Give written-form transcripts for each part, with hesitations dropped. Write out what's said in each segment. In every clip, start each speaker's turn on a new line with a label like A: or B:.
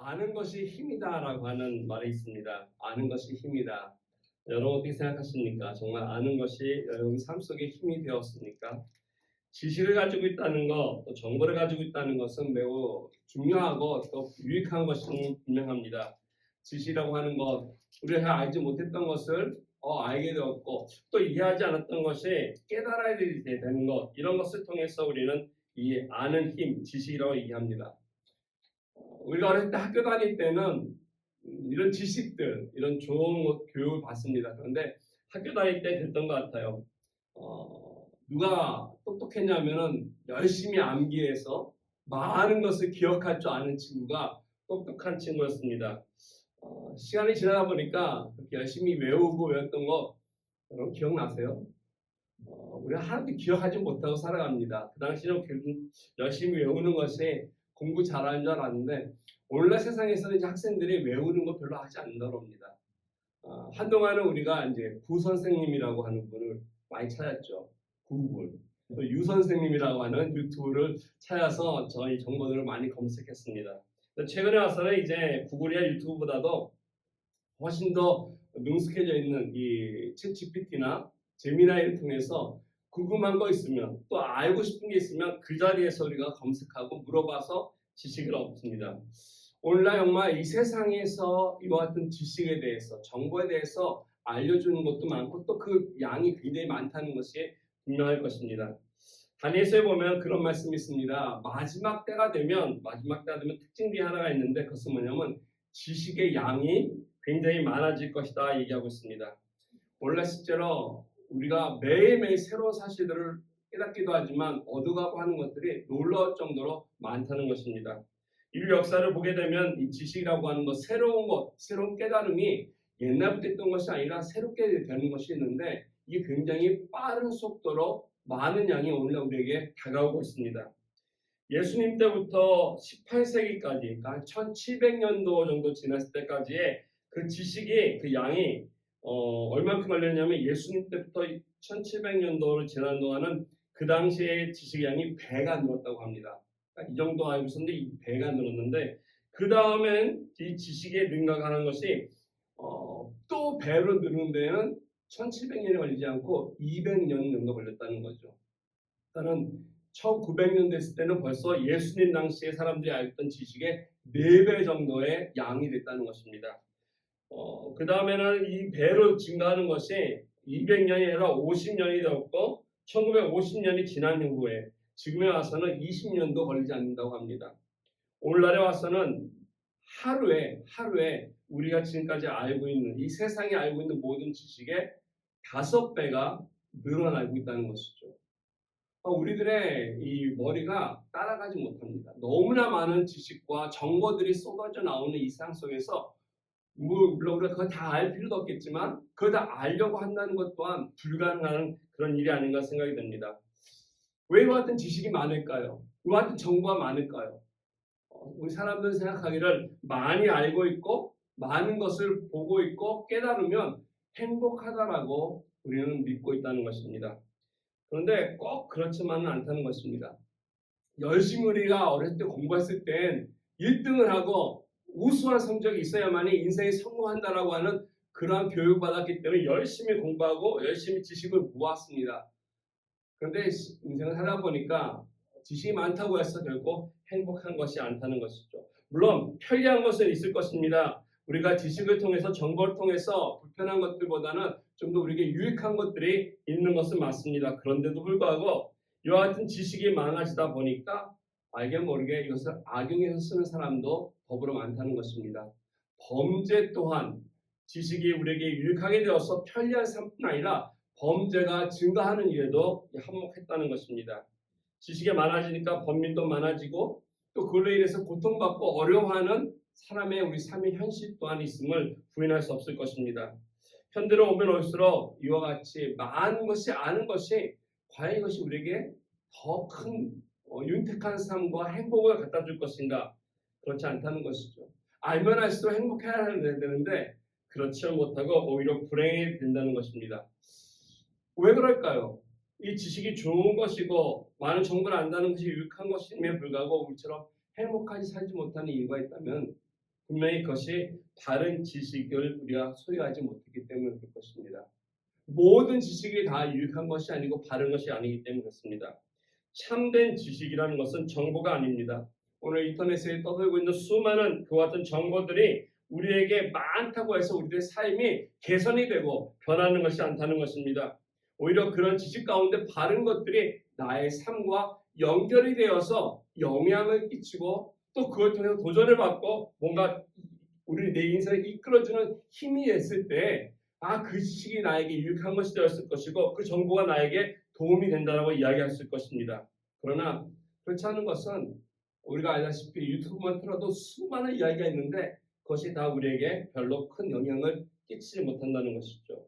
A: 아는 것이 힘이다라고 하는 말이 있습니다. 아는 것이 힘이다. 여러분 어떻게 생각하십니까? 정말 아는 것이 여러분 삶 속에 힘이 되었습니까? 지식을 가지고 있다는 것, 또 정보를 가지고 있다는 것은 매우 중요하고 또 유익한 것은 분명합니다. 지식이라고 하는 것, 우리가 알지 못했던 것을 알게 되었고 또 이해하지 않았던 것이 깨달아야 되는 것, 이런 것을 통해서 우리는 이 아는 힘, 지식이라고 얘기합니다. 우리가 어릴 때 학교 다닐 때는 이런 지식들, 이런 좋은 교육을 받습니다. 그런데 학교 다닐 때 됐던 것 같아요. 누가 똑똑했냐면은 열심히 암기해서 많은 것을 기억할 줄 아는 친구가 똑똑한 친구였습니다. 시간이 지나다 보니까 그렇게 열심히 외우고 외웠던 거 여러분 기억나세요? 우리가 하나도 기억하지 못하고 살아갑니다. 그 당시는 열심히 외우는 것이 공부 잘하는 줄 알았는데 오늘날 세상에서는 이제 학생들이 외우는 거 별로 하지 않는다고 합니다. 한동안은 우리가 이제 구 선생님이라고 하는 분을 많이 찾았죠. 구글. 또 유 선생님이라고 하는 유튜브를 찾아서 저희 정보들을 많이 검색했습니다. 최근에 와서는 이제 구글이나 유튜브보다도 훨씬 더 능숙해져 있는 이 챗GPT나 제미나이를 통해서 궁금한 거 있으면 또 알고 싶은 게 있으면 그 자리에서 우리가 검색하고 물어봐서 지식을 얻습니다. 오늘날 정말 이 세상에서 이와 같은 지식에 대해서 정보에 대해서 알려주는 것도 많고 또 그 양이 굉장히 많다는 것이 분명할 것입니다. 다니엘서에 보면 그런 말씀이 있습니다. 마지막 때가 되면 특징 중에 하나가 있는데 그것은 뭐냐면 지식의 양이 굉장히 많아질 것이다 얘기하고 있습니다. 원래 실제로 우리가 매일매일 새로운 사실들을 깨닫기도 하지만 얻어가고 하는 것들이 놀라울 정도로 많다는 것입니다. 인류 역사를 보게 되면 이 지식이라고 하는 것, 새로운 깨달음이 옛날부터 있던 것이 아니라 새롭게 되는 것이 있는데 이게 굉장히 빠른 속도로 많은 양이 오늘날 우리에게 다가오고 있습니다. 예수님 때부터 18세기까지, 그러니까 1700년도 정도 지났을 때까지의 그 지식이, 그 양이 얼마큼 걸렸냐면 예수님 때부터 1700년도를 지난 동안은 그 당시의 지식의 양이 배가 늘었다고 합니다. 그러니까 이 정도 알고 있었는데 이 배가 늘었는데 그 다음엔 이 지식의 능가하는 것이 또 배로 느는 데는 1700년이 걸리지 않고 200년 정도 걸렸다는 거죠. 일단은 1900년 됐을 때는 벌써 예수님 당시에 사람들이 알던 지식의 4배 정도의 양이 됐다는 것입니다. 그 다음에는 이 배로 증가하는 것이 200년이 아니라 50년이 되었고 1950년이 지난 이후에 지금에 와서는 20년도 걸리지 않는다고 합니다. 오늘날에 와서는 하루에 우리가 지금까지 알고 있는 이 세상에 알고 있는 모든 지식의 5배가 늘어나고 있다는 것이죠. 우리들의 이 머리가 따라가지 못합니다. 너무나 많은 지식과 정보들이 쏟아져 나오는 이 세상 속에서 물론 우리가 그거 다 알 필요도 없겠지만 그거 다 알려고 한다는 것 또한 불가능한 그런 일이 아닌가 생각이 듭니다. 왜 이와 같은 지식이 많을까요? 이와 같은 정보가 많을까요? 우리 사람들은 생각하기를 많이 알고 있고 많은 것을 보고 있고 깨달으면 행복하다라고 우리는 믿고 있다는 것입니다. 그런데 꼭 그렇지만은 않다는 것입니다. 열심히 우리가 어렸을 때 공부했을 땐 1등을 하고 우수한 성적이 있어야만이 인생에 성공한다라고 하는 그러한 교육을 받았기 때문에 열심히 공부하고 열심히 지식을 모았습니다. 그런데 인생을 살다 보니까 지식이 많다고 해서 결국 행복한 것이 않다는 것이죠. 물론 편리한 것은 있을 것입니다. 우리가 지식을 통해서 정보를 통해서 불편한 것들보다는 좀 더 우리에게 유익한 것들이 있는 것은 맞습니다. 그런데도 불구하고 이와 같은 지식이 많아지다 보니까 알게 모르게 이것을 악용해서 쓰는 사람도 더불어 많다는 것입니다. 범죄 또한 지식이 우리에게 유익하게 되어서 편리한 삶뿐 아니라 범죄가 증가하는 일에도 한몫했다는 것입니다. 지식이 많아지니까 범민도 많아지고 또 그걸로 인해서 고통받고 어려워하는 사람의 우리 삶의 현실 또한 있음을 부인할 수 없을 것입니다. 현대로 오면 올수록 이와 같이 많은 것이 아는 것이 과연 이것이 우리에게 더 큰 윤택한 삶과 행복을 갖다 줄 것인가? 그렇지 않다는 것이죠. 알면 알수록 행복해야 되는데 그렇지 못하고 오히려 불행이 된다는 것입니다. 왜 그럴까요? 이 지식이 좋은 것이고 많은 정보를 안다는 것이 유익한 것임에 불구하고 우리처럼 행복하게 살지 못하는 이유가 있다면 분명히 그것이 바른 지식을 우리가 소유하지 못했기 때문에 그럴 것입니다. 모든 지식이 다 유익한 것이 아니고 바른 것이 아니기 때문에 그렇습니다. 참된 지식이라는 것은 정보가 아닙니다. 오늘 인터넷에 떠돌고 있는 수많은 그와 같은 정보들이 우리에게 많다고 해서 우리의 삶이 개선이 되고 변하는 것이 않다는 것입니다. 오히려 그런 지식 가운데 바른 것들이 나의 삶과 연결이 되어서 영향을 끼치고 또 그걸 통해서 도전을 받고 뭔가 우리 내 인생을 이끌어주는 힘이 있을 때 그 지식이 나에게 유익한 것이 되었을 것이고 그 정보가 나에게 도움이 된다고 이야기할 수 있을 것입니다. 그러나 그렇지 않은 것은 우리가 알다시피 유튜브만 틀어도 수많은 이야기가 있는데 그것이 다 우리에게 별로 큰 영향을 끼치지 못한다는 것이죠.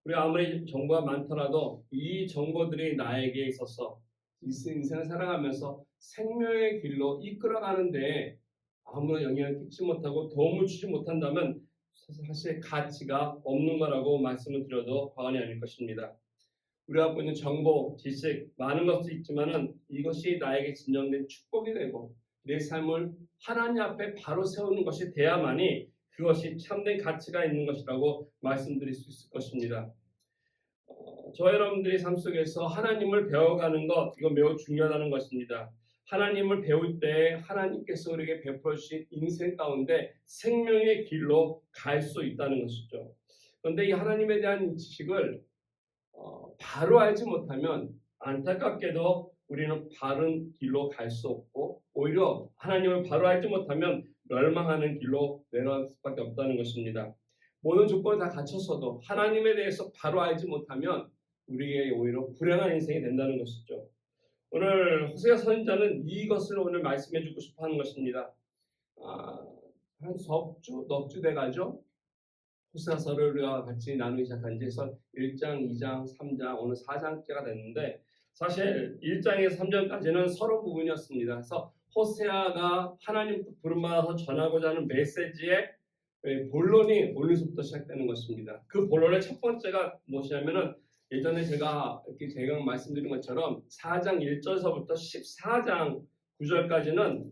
A: 우리가 아무리 정보가 많더라도 이 정보들이 나에게 있어서 인생을 살아가면서 생명의 길로 이끌어가는데 아무런 영향을 끼치지 못하고 도움을 주지 못한다면 사실 가치가 없는 거라고 말씀을 드려도 과언이 아닐 것입니다. 우리가 갖고 있는 정보, 지식 많은 것도 있지만은 이것이 나에게 진정된 축복이 되고 내 삶을 하나님 앞에 바로 세우는 것이 돼야만이 그것이 참된 가치가 있는 것이라고 말씀드릴 수 있을 것입니다. 저 여러분들이 삶 속에서 하나님을 배워가는 것 이거 매우 중요하다는 것입니다. 하나님을 배울 때 하나님께서 우리에게 베풀어 주신 인생 가운데 생명의 길로 갈 수 있다는 것이죠. 그런데 이 하나님에 대한 지식을 바로 알지 못하면 안타깝게도 우리는 바른 길로 갈 수 없고 오히려 하나님을 바로 알지 못하면 멸망하는 길로 내려갈 수밖에 없다는 것입니다. 모든 조건을 다 갖췄어도 하나님에 대해서 바로 알지 못하면 우리에게 오히려 불행한 인생이 된다는 것이죠. 오늘 호세아 선지자는 이것을 오늘 말씀해 주고 싶어 하는 것입니다. 한 넉 주 돼가죠. 호세아서를 우리가 같이 나누기 시작한 지 1장, 2장, 3장, 오늘 4장째가 됐는데 사실 1장에서 3장까지는 서론 부분이었습니다. 그래서 호세아가 하나님 부름받아서 전하고자 하는 메시지의 본론이 오늘부터 시작되는 것입니다. 그 본론의 첫 번째가 무엇이냐면은 예전에 제가 이렇게 대강 말씀드린 것처럼 4장 1절서부터 14장 9절까지는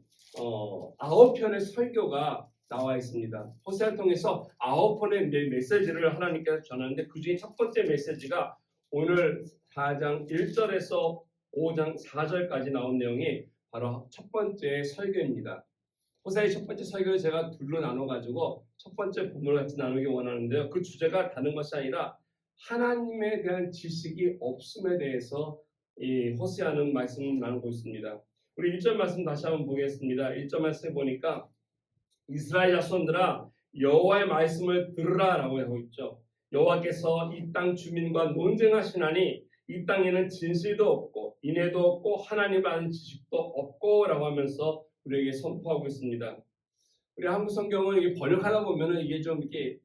A: 9편의 설교가 나와 있습니다. 호세아를 통해서 9편의 메시지를 하나님께서 전하는데 그 중에 첫 번째 메시지가 오늘 4장 1절에서 5장 4절까지 나온 내용이 바로 첫 번째 설교입니다. 호세아의 첫 번째 설교를 제가 둘로 나눠가지고 첫 번째 부분을 같이 나누기 원하는데요. 그 주제가 다른 것이 아니라 하나님에 대한 지식이 없음에 대해서 이 호세아는 말씀을 나누고 있습니다. 우리 1절 말씀 다시 한번 보겠습니다. 1절 말씀에 보니까 이스라엘 자손들아 여호와의 말씀을 들으라 라고 하고 있죠. 여호와께서 이 땅 주민과 논쟁하시나니 이 땅에는 진실도 없고 인애도 없고 하나님을 아는 지식도 없고 라고 하면서 우리에게 선포하고 있습니다. 우리 한국 성경은 이게 번역하다 보면은 이게 좀 이렇게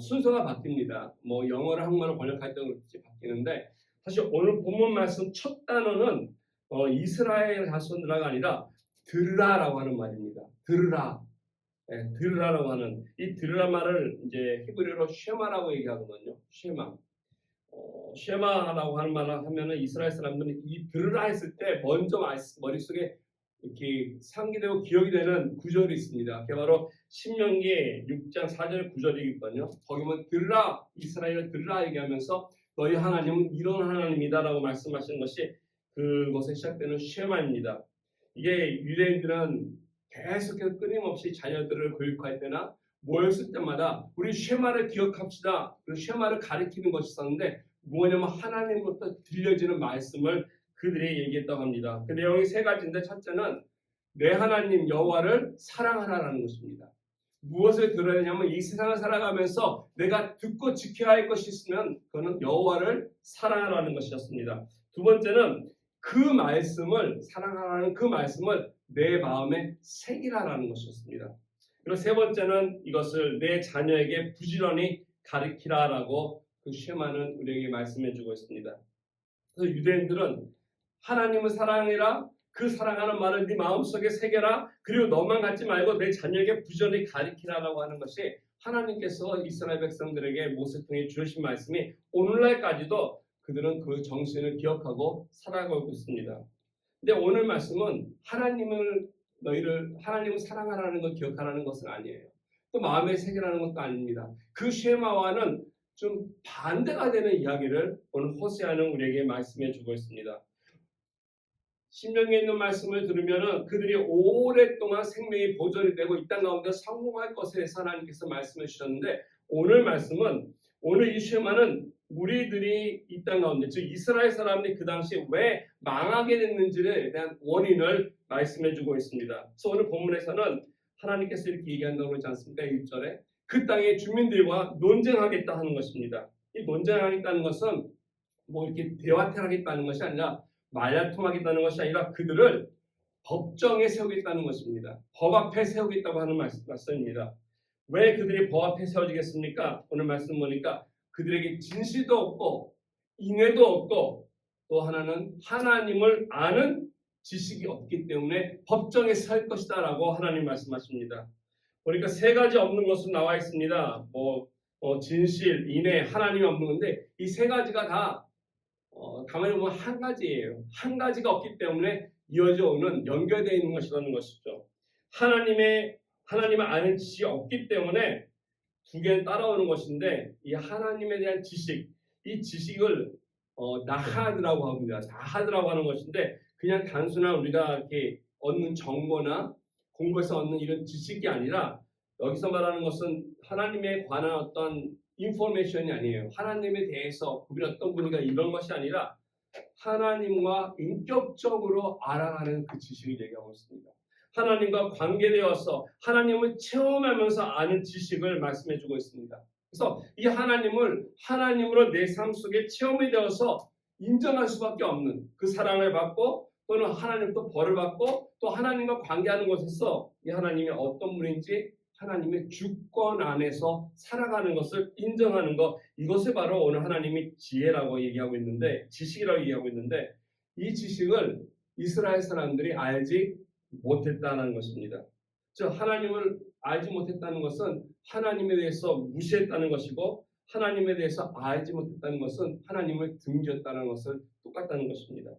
A: 순서가 바뀝니다. 뭐 영어를 한국말로 번역할 때 그렇게 바뀌는데 사실 오늘 본문 말씀 첫 단어는 이스라엘 자손들아가 아니라 들으라라고 하는 말입니다. 들으라. 네, 들으라라고 하는 이 들으라 말을 이제 히브리어로 쉐마라고 얘기하거든요. 쉐마라고 하는 말을 하면은 이스라엘 사람들은 이 들으라 했을 때 먼저 머릿속에 이렇게 상기되고 기억이 되는 구절이 있습니다. 그게 바로 신명기 6장 4절 9절이거든요. 거기 보면 들으라 이스라엘을 들으라 얘기하면서 너희 하나님은 이런 하나님이다라고 말씀하시는 것이 그것에 시작되는 쉐마입니다. 이게 유대인들은 계속해서 끊임없이 자녀들을 교육할 때나 모였을 때마다 우리 쉐마를 기억합시다. 그 쉐마를 가리키는 것이 있었는데 뭐냐면 하나님부터 들려지는 말씀을 그들이 얘기했다고 합니다. 그 내용이 세 가지인데 첫째는 내 하나님 여호와를 사랑하라라는 것입니다. 무엇을 들어야 되냐면 이 세상을 살아가면서 내가 듣고 지켜야 할 것이 있으면 그거는 여호와를 사랑하라는 것이었습니다. 두 번째는 그 말씀을 사랑하라는 그 말씀을 내 마음에 새기라라는 것이었습니다. 그리고 세 번째는 이것을 내 자녀에게 부지런히 가르치라라고 그 쉐마는 우리에게 말씀해주고 있습니다. 그래서 유대인들은 하나님을 사랑해라. 그 사랑하는 말을 네 마음속에 새겨라. 그리고 너만 갖지 말고 내 자녀에게 부지런히 가르치라라고 하는 것이 하나님께서 이스라엘 백성들에게 모세를 통해 주신 말씀이 오늘날까지도 그들은 그 정신을 기억하고 살아가고 있습니다. 근데 오늘 말씀은 하나님을 너희를 하나님을 사랑하라는 것 기억하라는 것은 아니에요. 또 마음의 세계라는 것도 아닙니다. 그 쉐마와는 좀 반대가 되는 이야기를 오늘 호세아는 우리에게 말씀해 주고 있습니다. 신명기에 있는 말씀을 들으면은 그들이 오랫동안 생명이 보존이 되고 이 땅 가운데 성공할 것에 대해서 하나님께서 말씀해 주셨는데 오늘 말씀은 오늘 이 쉐마는 무리들이 이 땅 가운데 즉 이스라엘 사람들이 그 당시 왜 망하게 됐는지에 대한 원인을 말씀해 주고 있습니다. 그래서 오늘 본문에서는 하나님께서 이렇게 얘기한다고 그러지 않습니까? 1절에 그 땅의 주민들과 논쟁하겠다 하는 것입니다. 이 논쟁하겠다는 것은 뭐 이렇게 대화를 하겠다는 것이 아니라 말다툼하겠다는 것이 아니라 그들을 법정에 세우겠다는 것입니다. 법 앞에 세우겠다고 하는 말씀입니다. 왜 그들이 법 앞에 세워지겠습니까? 오늘 말씀 보니까 그들에게 진실도 없고 인애도 없고 또 하나는 하나님을 아는 지식이 없기 때문에 법정에 설 것이다 라고 하나님 말씀하십니다. 그러니까 세 가지 없는 것으로 나와 있습니다. 진실, 인애, 하나님이 없는 건데 이 세 가지가 다 가만히 보면 한 가지예요. 한 가지가 없기 때문에 이어져 오는 연결되어 있는 것이라는 것이죠. 하나님을 아는 지식이 없기 때문에 두 개는 따라오는 것인데 이 하나님에 대한 지식, 이 지식을 나하드라고 합니다. 나하드라고 하는 것인데 그냥 단순한 우리가 이렇게 얻는 정보나 공부에서 얻는 이런 지식이 아니라 여기서 말하는 것은 하나님에 관한 어떤 인포메이션이 아니에요. 하나님에 대해서 그분이 어떤 분인가 이런 것이 아니라 하나님과 인격적으로 알아가는 그 지식을 얘기하고 있습니다. 하나님과 관계되어서 하나님을 체험하면서 아는 지식을 말씀해주고 있습니다. 그래서 이 하나님으로 내 삶 속에 체험이 되어서 인정할 수밖에 없는 그 사랑을 받고 또는 하나님 또 벌을 받고 또 하나님과 관계하는 곳에서 이 하나님이 어떤 분인지 하나님의 주권 안에서 살아가는 것을 인정하는 것, 이것을 바로 오늘 하나님이 지혜라고 얘기하고 있는데, 지식이라고 얘기하고 있는데, 이 지식을 이스라엘 사람들이 알지 못했다는 것입니다. 즉 하나님을 알지 못했다는 것은 하나님에 대해서 무시했다는 것이고, 하나님에 대해서 알지 못했다는 것은 하나님을 등졌다는 것을 똑같다는 것입니다.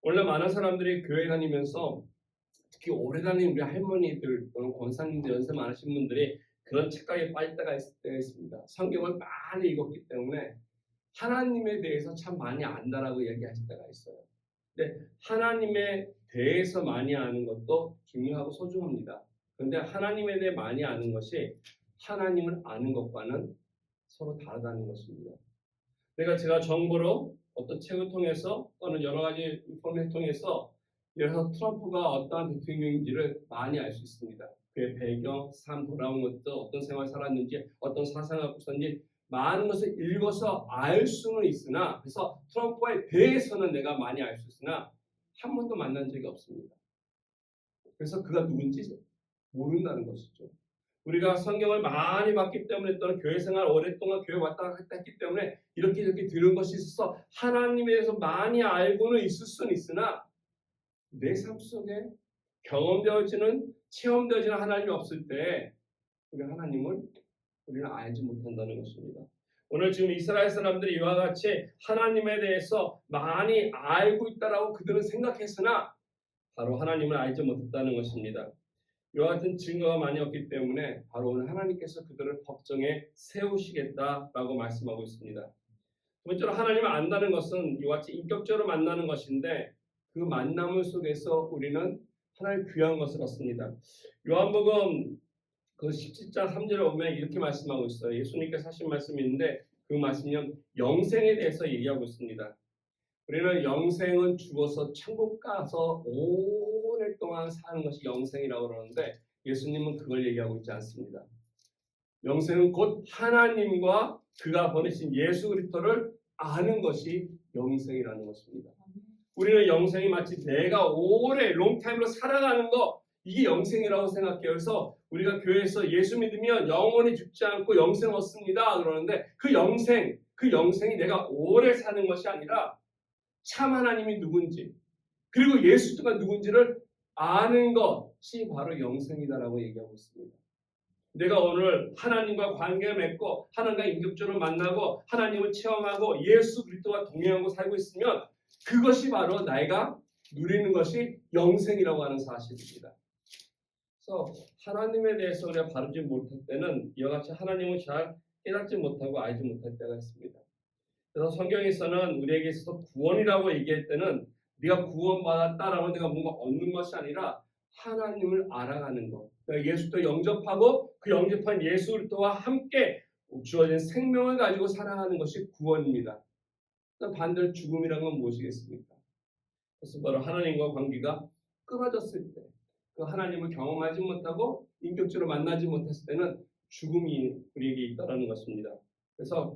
A: 원래 많은 사람들이 교회 다니면서 특히 오래 다니는 우리 할머니들 또는 권사님들 연세 많으신 분들이 그런 착각에 빠질 때가 있습니다. 성경을 많이 읽었기 때문에 하나님에 대해서 참 많이 안다라고 얘기하실 때가 있어요. 근데 하나님에 대해서 많이 아는 것도 중요하고 소중합니다. 그런데 하나님에 대해 많이 아는 것이 하나님을 아는 것과는 서로 다르다는 것입니다. 제가 정보로 어떤 책을 통해서 또는 여러 가지 인포메이션을 통해서 예를 들어서 트럼프가 어떠한 대통령인지를 많이 알 수 있습니다. 그의 배경, 삶 돌아온 것도 어떤 생활을 살았는지, 어떤 사상을 갖고 있었는지 많은 것을 읽어서 알 수는 있으나 그래서 트럼프에 대해서는 내가 많이 알 수 있으나 한 번도 만난 적이 없습니다. 그래서 그가 누군지 모른다는 것이죠. 우리가 성경을 많이 봤기 때문에 또는 교회 생활 오랫동안 교회 왔다 갔다 했기 때문에 이렇게 들은 것이 있어서 하나님에 대해서 많이 알고는 있을 수는 있으나 내 삶 속에 경험되어지는 체험되어지는 하나님이 없을 때 우리는 알지 못한다는 것입니다. 오늘 지금 이스라엘 사람들이 이와 같이 하나님에 대해서 많이 알고 있다라고 그들은 생각했으나 바로 하나님을 알지 못했다는 것입니다. 이와 같은 증거가 많이 없기 때문에 바로 오늘 하나님께서 그들을 법정에 세우시겠다라고 말씀하고 있습니다. 두 번째로 하나님을 안다는 것은 이와 같이 인격적으로 만나는 것인데 그 만남 속에서 우리는 하나님 귀한 것을 얻습니다. 요한복음 그 17장 3절에 보면 이렇게 말씀하고 있어요. 예수님께서 하신 말씀이 있는데 그 말씀은 영생에 대해서 얘기하고 있습니다. 우리는 영생은 죽어서 천국 가서 오랫동안 사는 것이 영생이라고 그러는데 예수님은 그걸 얘기하고 있지 않습니다. 영생은 곧 하나님과 그가 보내신 예수 그리스도를 아는 것이 영생이라는 것입니다. 우리는 영생이 마치 내가 오래 롱타임으로 살아가는 거 이게 영생이라고 생각해요. 그래서 우리가 교회에서 예수 믿으면 영원히 죽지 않고 영생 얻습니다 그러는데 그 영생이 내가 오래 사는 것이 아니라 참 하나님이 누군지 그리고 예수가 누군지를 아는 것이 바로 영생이다라고 얘기하고 있습니다. 내가 오늘 하나님과 관계를 맺고 하나님과 인격적으로 만나고 하나님을 체험하고 예수 그리스도와 동행하고 살고 있으면 그것이 바로 내가 누리는 것이 영생이라고 하는 사실입니다. 그래서 하나님에 대해서 우리가 바르지 못할 때는 이와 같이 하나님을 잘 깨닫지 못하고 알지 못할 때가 있습니다. 그래서 성경에서는 우리에게 있어서 구원이라고 얘기할 때는 네가 구원받았다라고 내가 뭔가 얻는 것이 아니라 하나님을 알아가는 것. 그러니까 예수도 영접하고 그 영접한 예수 그리스도와 함께 주어진 생명을 가지고 살아가는 것이 구원입니다. 반대로 죽음이란 건 무엇이겠습니까? 그래서 바로 하나님과 관계가 끊어졌을 때, 그 하나님을 경험하지 못하고 인격적으로 만나지 못했을 때는 죽음이 우리에게 있다라는 것입니다. 그래서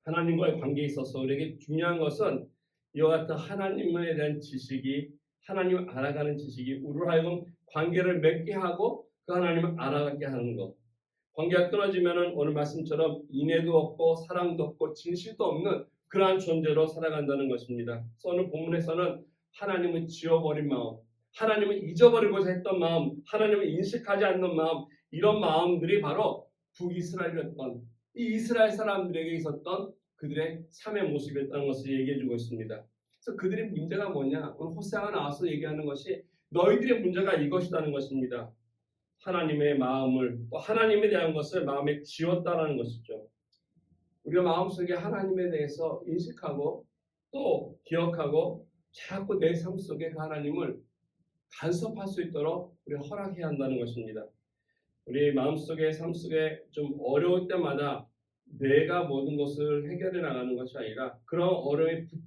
A: 하나님과의 관계에 있어서 우리에게 중요한 것은 이와 같은 하나님에 대한 지식이, 하나님을 알아가는 지식이 우리로 하여금 관계를 맺게 하고 그 하나님을 알아가게 하는 것. 관계가 끊어지면은 오늘 말씀처럼 인애도 없고 사랑도 없고 진실도 없는 그러한 존재로 살아간다는 것입니다. 그래서 오늘 본문에서는 하나님을 지워버린 마음, 하나님을 잊어버리고자 했던 마음, 하나님을 인식하지 않는 마음, 이런 마음들이 바로 북이스라엘이었던 이 이스라엘 사람들에게 있었던 그들의 삶의 모습이었다는 것을 얘기해주고 있습니다. 그래서 그들의 문제가 뭐냐? 오늘 호세아가 나와서 얘기하는 것이 너희들의 문제가 이것이라는 것입니다. 하나님의 마음을, 또 하나님에 대한 것을 마음에 지웠다라는 것이죠. 우리가 마음속에 하나님에 대해서 인식하고 또 기억하고 자꾸 내 삶 속에 그 하나님을 간섭할 수 있도록 우리가 허락해야 한다는 것입니다. 우리 마음속에 삶 속에 좀 어려울 때마다 내가 모든 것을 해결해 나가는 것이 아니라 그런 어려움이 붙을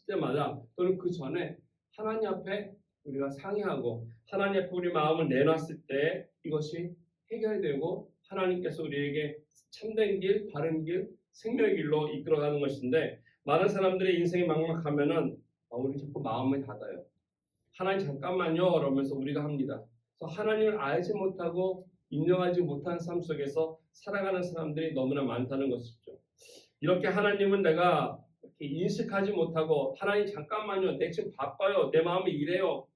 A: 때마다 또는 그 전에 하나님 앞에 우리가 상의하고 하나님 앞에 우리 마음을 내놨을 때 이것이 해결되고 하나님께서 우리에게 참된 길, 바른 길, 생명의 길로 이끌어가는 것인데 많은 사람들의 인생이 막막하면은 우리 자꾸 마음을 닫아요. 하나님 잠깐만요 그러면서 우리가 합니다. 그래서 하나님을 알지 못하고 인정하지 못한 삶 속에서 살아가는 사람들이 너무나 많다는 것이죠. 이렇게 하나님은 내가 이렇게 인식하지 못하고 하나님 잠깐만요 내 지금 바빠요 내 마음이 이래요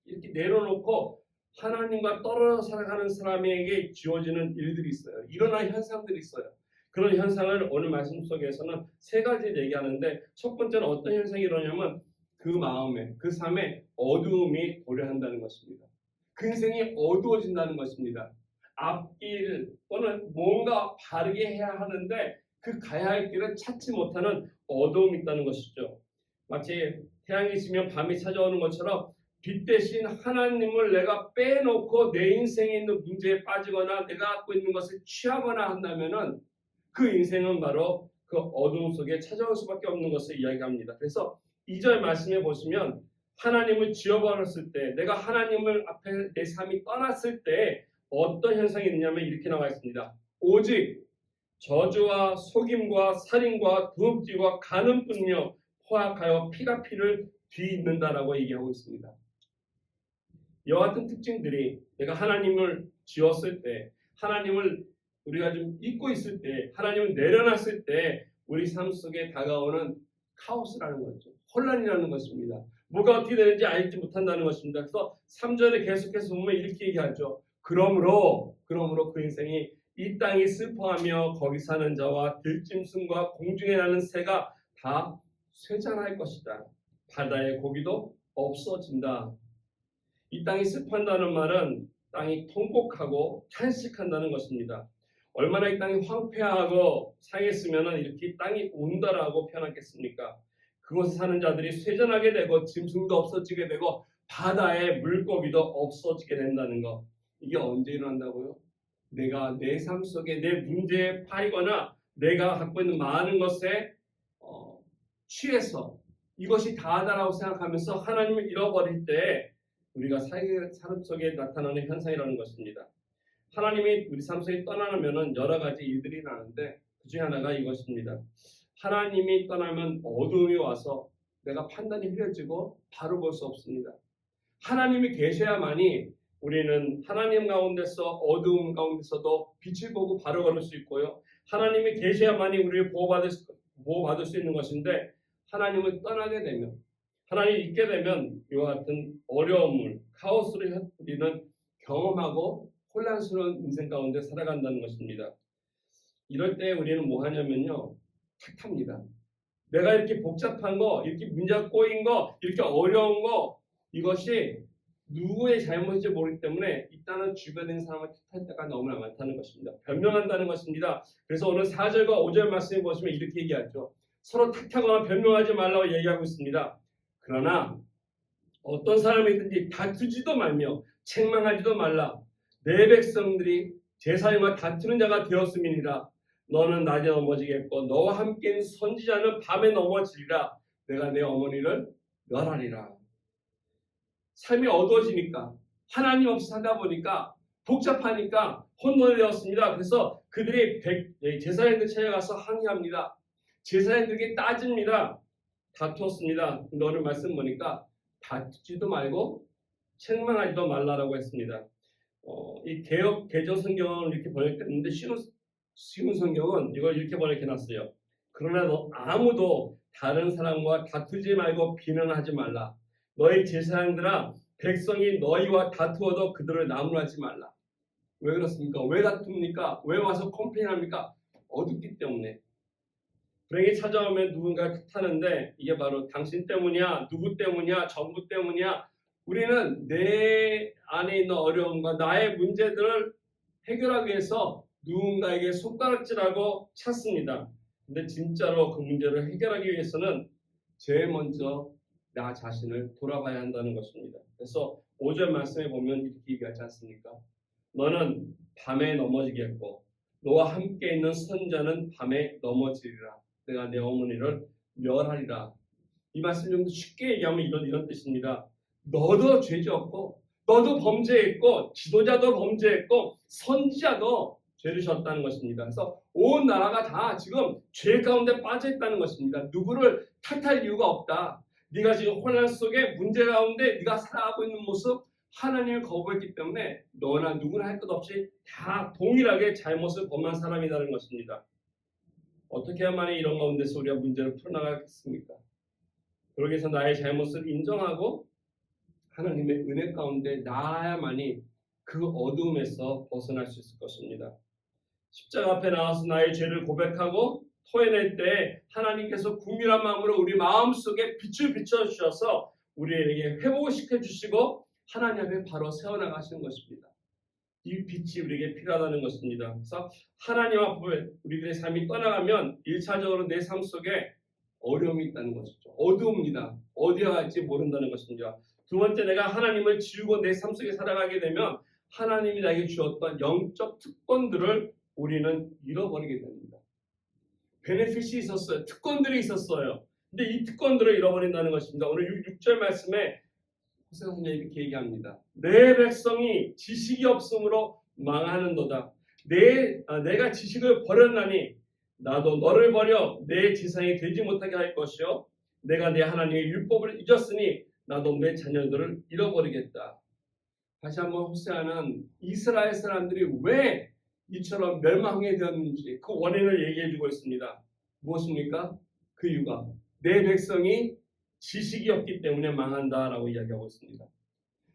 A: 이렇게 내려놓고 하나님과 떨어져 살아가는 사람에게 지어지는 일들이 있어요. 일어나는 현상들이 있어요. 그런 현상을 오늘 말씀 속에서는 세 가지를 얘기하는데 첫 번째는 어떤 현상이 일어나냐면 그 마음에 그 삶에 어두움이 도래한다는 것입니다. 그 인생이 어두워진다는 것입니다. 앞길 또는 뭔가 바르게 해야 하는데 그 가야 할 길을 찾지 못하는 어두움이 있다는 것이죠. 마치 태양이 지면 밤이 찾아오는 것처럼 빛 대신 하나님을 내가 빼놓고 내 인생에 있는 문제에 빠지거나 내가 갖고 있는 것을 취하거나 한다면은 그 인생은 바로 그 어두움 속에 찾아올 수밖에 없는 것을 이야기합니다. 그래서 2절 말씀에 보시면 하나님을 지워버렸을 때 내가 하나님을 앞에 내 삶이 떠났을 때 어떤 현상이 있냐면 이렇게 나와 있습니다. 오직 저주와 속임과 살인과 두음질과 간음뿐이며 포악하여 피가 피를 뒤잇는다라고 얘기하고 있습니다. 이와 같은 특징들이 내가 하나님을 지웠을 때 하나님을 우리가 좀 잊고 있을 때 하나님을 내려놨을 때 우리 삶 속에 다가오는 카오스라는 거죠. 혼란이라는 것입니다. 뭐가 어떻게 되는지 알지 못한다는 것입니다. 그래서 3절에 계속해서 보면 이렇게 얘기하죠. 그러므로 그 인생이 이 땅이 슬퍼하며 거기 사는 자와 들짐승과 공중에 나는 새가 다 쇠잔할 것이다. 바다의 고기도 없어진다. 이 땅이 슬퍼한다는 말은 땅이 통곡하고 탄식한다는 것입니다. 얼마나 이 땅이 황폐하고 상했으면 이렇게 땅이 온다라고 표현하겠습니까? 그곳에 사는 자들이 쇠잔하게 되고 짐승도 없어지게 되고 바다의 물고기도 없어지게 된다는 것. 이게 언제 일어난다고요? 내가 내 삶 속에 내 문제에 파이거나 내가 갖고 있는 많은 것에 취해서 이것이 다하다라고 생각하면서 하나님을 잃어버릴 때 우리가 삶 속에 나타나는 현상이라는 것입니다. 하나님이 우리 삶 속에 떠나면은 여러 가지 일들이 나는데 그 중에 하나가 이것입니다. 하나님이 떠나면 어두움이 와서 내가 판단이 흐려지고 바로 볼 수 없습니다. 하나님이 계셔야만이 우리는 하나님 가운데서 어두움 가운데서도 빛을 보고 바로 걸을 수 있고요. 하나님이 계셔야만이 우리를 보호받을 수 있는 것인데 하나님을 떠나게 되면 하나님을 잊게 되면 이와 같은 어려움을 카오스를 우리는 경험하고 혼란스러운 인생 가운데 살아간다는 것입니다. 이럴 때 우리는 뭐 하냐면요. 탓합니다. 내가 이렇게 복잡한 거, 이렇게 문제가 꼬인 거, 이렇게 어려운 거 이것이 누구의 잘못인지 모르기 때문에 일단은 주변에 있는 사람을 탓할 때가 너무나 많다는 것입니다. 변명한다는 것입니다. 그래서 오늘 4절과 5절 말씀에 보시면 이렇게 얘기하죠. 서로 탓하거나 변명하지 말라고 얘기하고 있습니다. 그러나 어떤 사람이든지 다투지도 말며 책망하지도 말라. 내 백성들이 제사장과 다투는 자가 되었음이니라. 너는 낮에 넘어지겠고 너와 함께 있는 선지자는 밤에 넘어지리라. 내가 내 어머니를 멸하리라. 삶이 어두워지니까 하나님 없이 살다 보니까 복잡하니까 혼돈이 되었습니다. 그래서 그들이 제사장들 찾아가서 항의합니다. 제사장들에게 따집니다. 다투었습니다. 근데 오늘 말씀 보니까 다투지도 말고 책망하지도 말라라고 했습니다. 이 개역 개정 성경은 이렇게 번역했는데 쉬운 성경은 이걸 이렇게 번역해놨어요. 그러나 너 아무도 다른 사람과 다투지 말고 비난하지 말라. 너희 제사장들아 백성이 너희와 다투어도 그들을 나무라지 말라. 왜 그렇습니까? 왜 다툽니까? 왜 와서 컴플레인합니까? 어둡기 때문에. 불행이 찾아오면 누군가 탓하는데 이게 바로 당신 때문이야, 누구 때문이야, 정부 때문이야. 우리는 내 안에 있는 어려움과 나의 문제들을 해결하기 위해서 누군가에게 손가락질하고 찾습니다. 근데 진짜로 그 문제를 해결하기 위해서는 제일 먼저 나 자신을 돌아봐야 한다는 것입니다. 그래서 5절 말씀에 보면 이렇게 얘기하지 않습니까? 너는 밤에 넘어지겠고 너와 함께 있는 선자는 밤에 넘어지리라. 내가 내 어머니를 멸하리라. 이 말씀 좀 더 쉽게 얘기하면 이런 뜻입니다. 너도 죄지었고 너도 범죄했고 지도자도 범죄했고 선지자도 죄를 졌다는 것입니다. 그래서 온 나라가 다 지금 죄 가운데 빠져 있다는 것입니다. 누구를 탓할 이유가 없다. 네가 지금 혼란 속에 문제 가운데 네가 살아가고 있는 모습 하나님을 거부했기 때문에 너나 누구나 할 것 없이 다 동일하게 잘못을 범한 사람이라는 것입니다. 어떻게 해야만이 이런 가운데서 우리가 문제를 풀어나가겠습니까? 그러기 위해서 나의 잘못을 인정하고 하나님의 은혜 가운데 나아야만이 그 어두움에서 벗어날 수 있을 것입니다. 십자가 앞에 나와서 나의 죄를 고백하고 토해낼 때 하나님께서 국률한 마음으로 우리 마음속에 빛을 비춰주셔서 우리에게 회복을 시켜주시고 하나님 앞에 바로 세워나가시는 것입니다. 이 빛이 우리에게 필요하다는 것입니다. 그래서 하나님 앞에 우리들의 삶이 떠나가면 1차적으로 내 삶 속에 어려움이 있다는 것이죠. 어두웁니다. 어디에 갈지 모른다는 것입니다. 두 번째, 내가 하나님을 지우고 내 삶 속에 살아가게 되면 하나님이 나에게 주었던 영적 특권들을 우리는 잃어버리게 됩니다. 베네핏이 있었어요. 특권들이 있었어요. 근데 이 특권들을 잃어버린다는 것입니다. 오늘 6절 말씀에 호세아 선생님이 이렇게 얘기합니다. 내 백성이 지식이 없으므로 망하는도다. 내가 지식을 버렸나니 나도 너를 버려 내 지상이 되지 못하게 할 것이요. 내가 내 하나님의 율법을 잊었으니 나도 내 자녀들을 잃어버리겠다. 다시 한번 호세아는 이스라엘 사람들이 왜 이처럼 멸망하게 되었는지 그 원인을 얘기해주고 있습니다. 무엇입니까? 그 이유가 내 백성이 지식이 없기 때문에 망한다라고 이야기하고 있습니다.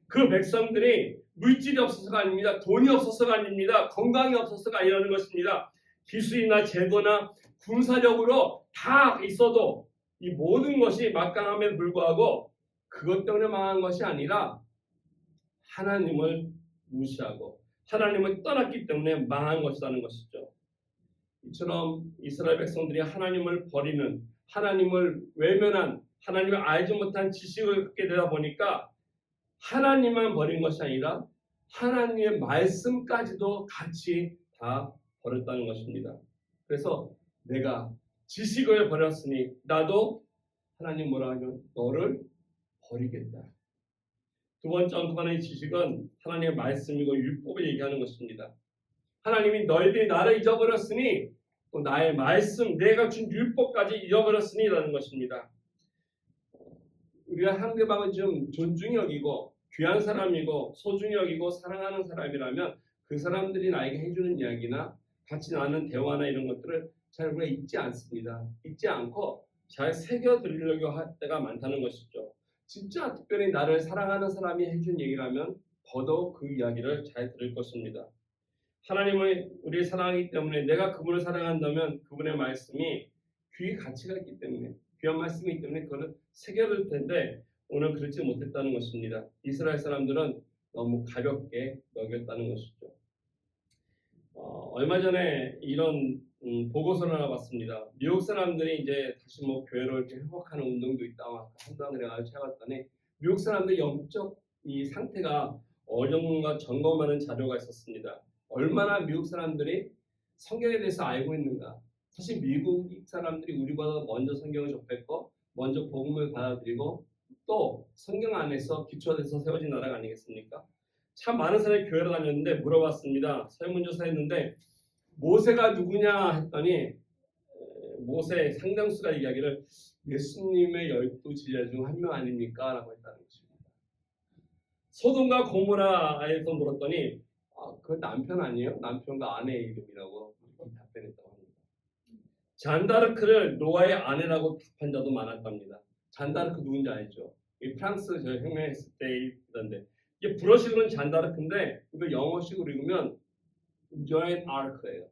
A: 그 백성들이 물질이 없어서가 아닙니다. 돈이 없어서가 아닙니다. 건강이 없어서가 아니라는 것입니다. 기술이나 제도나 군사력으로 다 있어도 이 모든 것이 막강함에 불구하고 그것 때문에 망한 것이 아니라 하나님을 무시하고 하나님을 떠났기 때문에 망한 것이라는 것이죠. 이처럼 이스라엘 백성들이 하나님을 버리는, 하나님을 외면한, 하나님을 알지 못한 지식을 갖게 되다 보니까 하나님만 버린 것이 아니라 하나님의 말씀까지도 같이 다 버렸다는 것입니다. 그래서 내가 지식을 버렸으니 나도 하나님 뭐라 하면 너를 버리겠다. 두 번째 언급하는 지식은 하나님의 말씀이고 율법을 얘기하는 것입니다. 하나님이 너희들이 나를 잊어버렸으니 또 나의 말씀, 내가 준 율법까지 잃어버렸으니 라는 것입니다. 우리가 상대방을 좀 존중히 여기고 귀한 사람이고 소중히 여기고 사랑하는 사람이라면 그 사람들이 나에게 해주는 이야기나 같이 나누는 대화나 이런 것들을 잘 우리가 잊지 않습니다. 잊지 않고 잘 새겨들으려고 할 때가 많다는 것이죠. 진짜 특별히 나를 사랑하는 사람이 해준 얘기라면 더더욱 그 이야기를 잘 들을 것입니다. 하나님을 우리를 사랑하기 때문에 내가 그분을 사랑한다면 그분의 말씀이 귀에 가치가 있기 때문에 귀한 말씀이기 때문에 그거를 새겨들 텐데 오늘 그렇지 못했다는 것입니다. 이스라엘 사람들은 너무 가볍게 여겼다는 것이죠. 얼마 전에 이런 보고서를 하나 봤습니다. 미국 사람들이 이제 다시 교회로 이렇게 회복하는 운동도 있다고 한다고 해가지고 찾아봤더니 미국 사람들 영적 이 상태가 어느 정도인가 점검하는 자료가 있었습니다. 얼마나 미국 사람들이 성경에 대해서 알고 있는가. 사실 미국 사람들이 우리보다 먼저 성경을 접했고 먼저 복음을 받아들이고 또 성경 안에서 기초돼서 세워진 나라가 아니겠습니까? 참 많은 사람이 교회를 다녔는데 물어봤습니다. 설문조사 했는데 모세가 누구냐 했더니 모세 상당수가 이야기를 예수님의 12 제자 중 한 명 아닙니까? 라고 했다는 것입니다. 소돔과 고모라에서 물었더니 그 남편 아니에요? 남편과 아내의 이름이라고 답변했다고 합니다. 잔다르크를 노아의 아내라고 답한 자도 많았답니다. 잔다르크 누군지 알죠? 이 프랑스 저 혁명했을 때 있던데 이게 불어식으로는 잔다르크인데 이거 영어식으로 읽으면 조엔 아르크예요.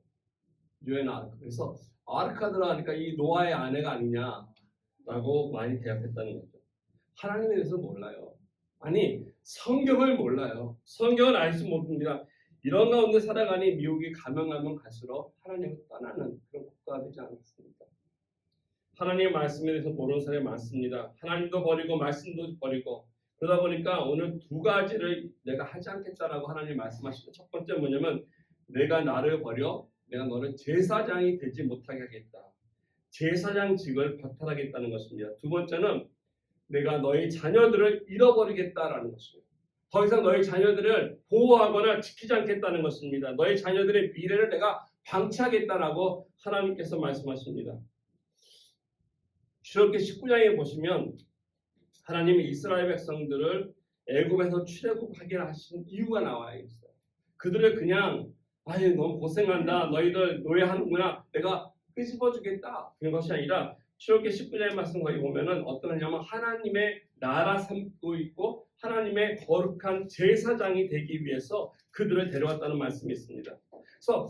A: 조엔 아르크. 그래서 아르크가 들어가니까 이 노아의 아내가 아니냐라고 많이 대답했다는 거죠. 하나님에 대해서 몰라요. 아니 성경을 몰라요. 성경을 알지 못합니다. 이런 가운데 살아가니 미국이 가면 갈수록 하나님을 떠나는 그런 국가가 되지 않았습니까? 하나님의 말씀에 대해서 모르는 사람이 많습니다. 하나님도 버리고 말씀도 버리고 그러다 보니까 오늘 두 가지를 내가 하지 않겠다라고 하나님이 말씀하시죠. 첫 번째 뭐냐면 내가 나를 버려 내가 너를 제사장이 되지 못하게 하겠다. 제사장직을 박탈하겠다는 것입니다. 두 번째는 내가 너희 자녀들을 잃어버리겠다라는 것입니다. 더 이상 너희 자녀들을 보호하거나 지키지 않겠다는 것입니다. 너희 자녀들의 미래를 내가 방치하겠다라고 하나님께서 말씀하십니다. 출애굽기 19장에 보시면 하나님이 이스라엘 백성들을 애굽에서 출애굽하게 하신 이유가 나와 있어요. 그들을 그냥 너무 고생한다. 너희들 노예하는구나. 내가 끄집어주겠다. 그런 것이 아니라 출애굽기 19장의 말씀 거기 보면은 어떤 거냐면 하나님의 나라 삼고 있고 하나님의 거룩한 제사장이 되기 위해서 그들을 데려왔다는 말씀이 있습니다. 그래서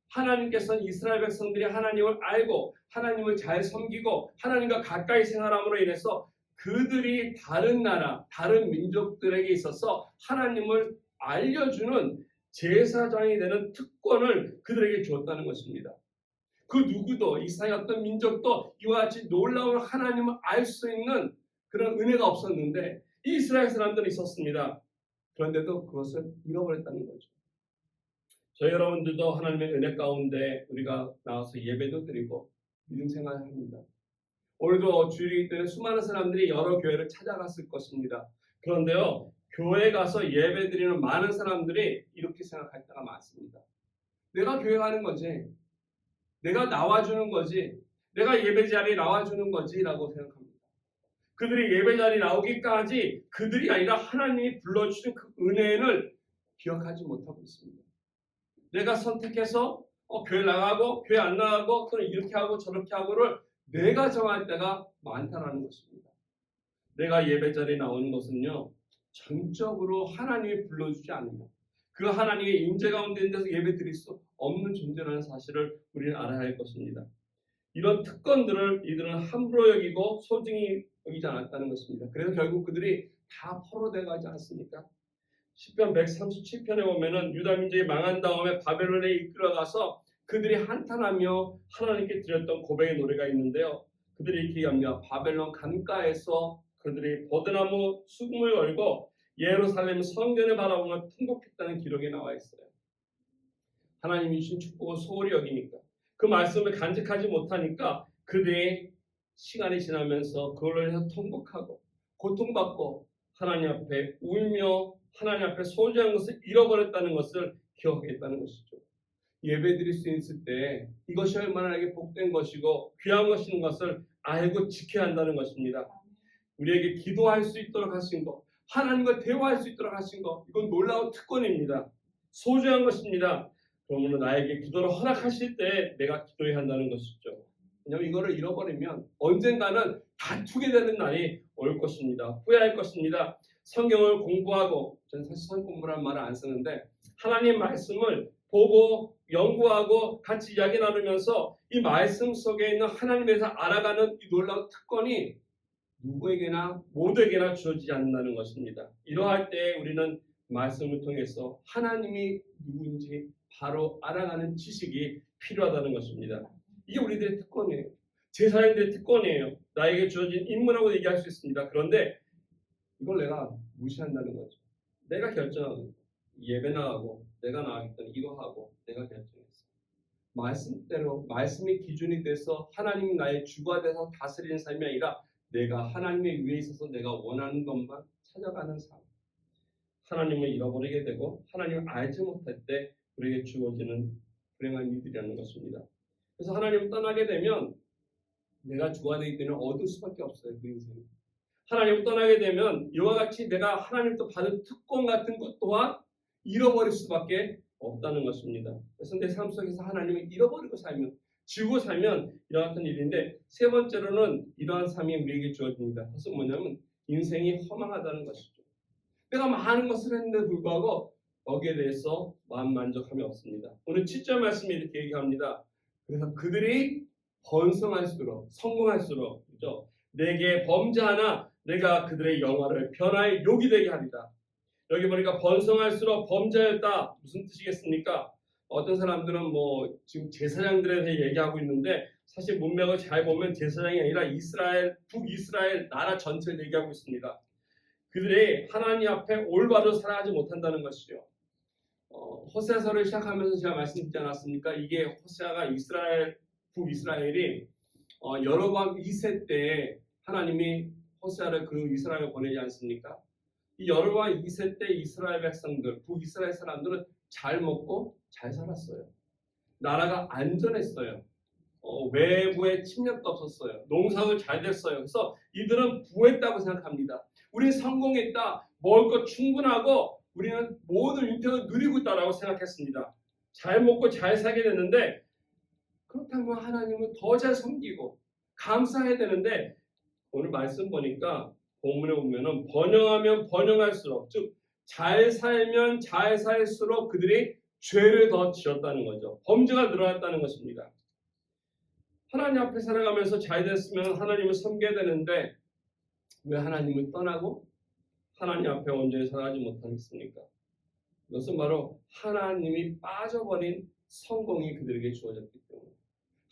A: 하나님께서는 이스라엘 백성들이 하나님을 알고 하나님을 잘 섬기고 하나님과 가까이 생활함으로 인해서 그들이 다른 나라, 다른 민족들에게 있어서 하나님을 알려주는 제사장이 되는 특권을 그들에게 주었다는 것입니다. 그 누구도 이스라엘 어떤 민족도 이와 같이 놀라운 하나님을 알 수 있는 그런 은혜가 없었는데 이스라엘 사람들은 있었습니다. 그런데도 그것을 잃어버렸다는 거죠. 저희 여러분들도 하나님의 은혜 가운데 우리가 나와서 예배도 드리고 믿음 생활을 합니다. 오늘도 주일이기 때문에 수많은 사람들이 여러 교회를 찾아갔을 것입니다. 그런데요, 교회 가서 예배 드리는 많은 사람들이 이렇게 생각할 때가 많습니다. 내가 교회 가는 거지. 내가 나와주는 거지. 내가 예배 자리에 나와주는 거지 라고 생각합니다. 그들이 예배 자리에 나오기까지 그들이 아니라 하나님이 불러주신 그 은혜를 기억하지 못하고 있습니다. 내가 선택해서 교회 나가고 교회 안 나가고 또는 이렇게 하고 저렇게 하고를 내가 정할 때가 많다라는 것입니다. 내가 예배 자리에 나오는 것은요. 전적으로 하나님이 불러주지 않으면 그 하나님의 임재 가운데 있는 데서 예배 드릴 수 없는 존재라는 사실을 우리는 알아야 할 것입니다. 이런 특권들을 이들은 함부로 여기고 소중히 여기지 않았다는 것입니다. 그래서 결국 그들이 다 포로되어 가지 않습니까? 시편 137편에 보면은 유다 민족이 망한 다음에 바벨론에 이끌어가서 그들이 한탄하며 하나님께 드렸던 고백의 노래가 있는데요. 그들이 이렇게 얘기합니다. 바벨론 강가에서 그들이 버드나무 수금을 걸고 예루살렘 성전을 바라보며 통곡했다는 기록이 나와 있어요. 하나님이 주신 축복을 소홀히 여기니까 그 말씀을 간직하지 못하니까 그들이 시간이 지나면서 그걸로 인해서 통곡하고 고통받고 하나님 앞에 울며 하나님 앞에 소중한 것을 잃어버렸다는 것을 기억하겠다는 것이죠. 예배 드릴 수 있을 때 이것이 얼마나 나에게 복된 것이고 귀한 것인 것을 알고 지켜야 한다는 것입니다. 우리에게 기도할 수 있도록 하신 것, 하나님과 대화할 수 있도록 하신 것, 이건 놀라운 특권입니다. 소중한 것입니다. 그러므로 나에게 기도를 허락하실 때 내가 기도해야 한다는 것이죠. 왜냐하면 이거를 잃어버리면 언젠가는 다투게 되는 날이 올 것입니다. 후회할 것입니다. 성경을 공부하고, 저는 사실 성경 공부라는 말을 안 쓰는데 하나님 말씀을 보고 연구하고 같이 이야기 나누면서 이 말씀 속에 있는 하나님에 대해서 알아가는 이 놀라운 특권이 누구에게나 모두에게나 주어지지 않는다는 것입니다. 이러할 때 우리는 말씀을 통해서 하나님이 누구인지 바로 알아가는 지식이 필요하다는 것입니다. 이게 우리들의 특권이에요. 제사장들의 특권이에요. 나에게 주어진 임무라고 얘기할 수 있습니다. 그런데 이걸 내가 무시한다는 거죠. 내가 결정하고 예배 나가고 내가 나가겠다는 이거 하고 내가 결정했어. 말씀대로 말씀이 기준이 돼서 하나님이 나의 주가 돼서 다스리는 삶이 아니라 내가 하나님의 위에 있어서 내가 원하는 것만 찾아가는 삶. 하나님을 잃어버리게 되고 하나님을 알지 못할 때 우리에게 주어지는 불행한 일들이라는 것입니다. 그래서 하나님을 떠나게 되면 내가 주가 되기 때문에 얻을 수밖에 없어요. 그 인생이. 하나님을 떠나게 되면 이와 같이 내가 하나님부터 받은 특권 같은 것 또한 잃어버릴 수밖에 없다는 것입니다. 그래서 내 삶 속에서 하나님을 잃어버리고 살면, 지우고 살면 이와 같은 일인데, 세 번째로는 이러한 삶이 우리에게 주어집니다. 그것은 뭐냐면 인생이 허망하다는 것이죠. 내가 많은 것을 했는데 불구하고 거기에 대해서 마음 만족함이 없습니다. 오늘 7절 말씀이 이렇게 얘기합니다. 그래서 그들이 번성할수록, 성공할수록, 그렇죠? 내게 범죄하나 내가 그들의 영화를 변화의 욕이 되게 하리라. 여기 보니까 번성할수록 범죄했다. 무슨 뜻이겠습니까? 어떤 사람들은 뭐 지금 제사장들에 대해 얘기하고 있는데 사실 문맥을 잘 보면 제사장이 아니라 이스라엘, 북이스라엘 나라 전체를 얘기하고 있습니다. 그들이 하나님 앞에 올바로 살아가지 못한다는 것이죠. 호세아서를 시작하면서 제가 말씀드리지 않았습니까? 이게 호세아가 이스라엘, 북이스라엘이 여로보암 2세 때 하나님이 호세아를 그 이스라엘을 보내지 않습니까? 이 여로보암 2세 때 이스라엘 백성들, 북이스라엘 사람들은 잘 먹고 잘 살았어요. 나라가 안전했어요. 외부의 침략도 없었어요. 농사도 잘 됐어요. 그래서 이들은 부했다고 생각합니다. 우리는 성공했다. 먹을 것 충분하고 우리는 모든 윈터를 누리고 있다라고 생각했습니다. 잘 먹고 잘 살게 됐는데 그렇다면 하나님은 더 잘 섬기고 감사해야 되는데 오늘 말씀 보니까 본문에 보면은 번영하면 번영할수록 즉 잘 살면 잘 살수록 그들이 죄를 더 지었다는 거죠. 범죄가 늘어났다는 것입니다. 하나님 앞에 살아가면서 잘 됐으면 하나님을 섬겨야 되는데 왜 하나님을 떠나고 하나님 앞에 온전히 살아가지 못하겠습니까? 이것은 바로 하나님이 빠져버린 성공이 그들에게 주어졌기 때문에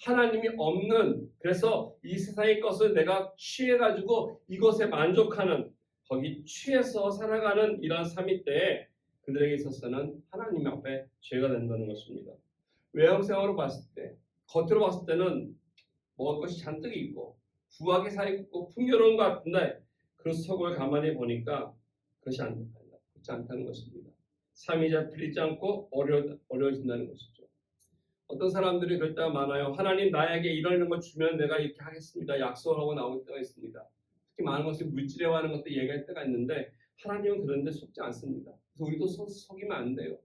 A: 하나님이 없는 그래서 이 세상의 것을 내가 취해가지고 이것에 만족하는 거기 취해서 살아가는 이러한 삶일 때 그들에게 있어서는 하나님 앞에 죄가 된다는 것입니다. 외형생활로 봤을 때 겉으로 봤을 때는 먹을 것이 잔뜩 있고 부하게 살고 풍요로운 것 같은데 그 속을 가만히 보니까 그렇지 않다는 것입니다. 삶이 잘 풀리지 않고 어려워진다는 것이죠. 어떤 사람들이 그럴 때가 많아요. 하나님 나에게 이런 걸 주면 내가 이렇게 하겠습니다. 약속하고 나올 때가 있습니다. 특히 많은 것을 물질에 관한 것도 얘기할 때가 있는데 하나님은 그런 데 속지 않습니다. 그래서 우리도 속이면 안 돼요.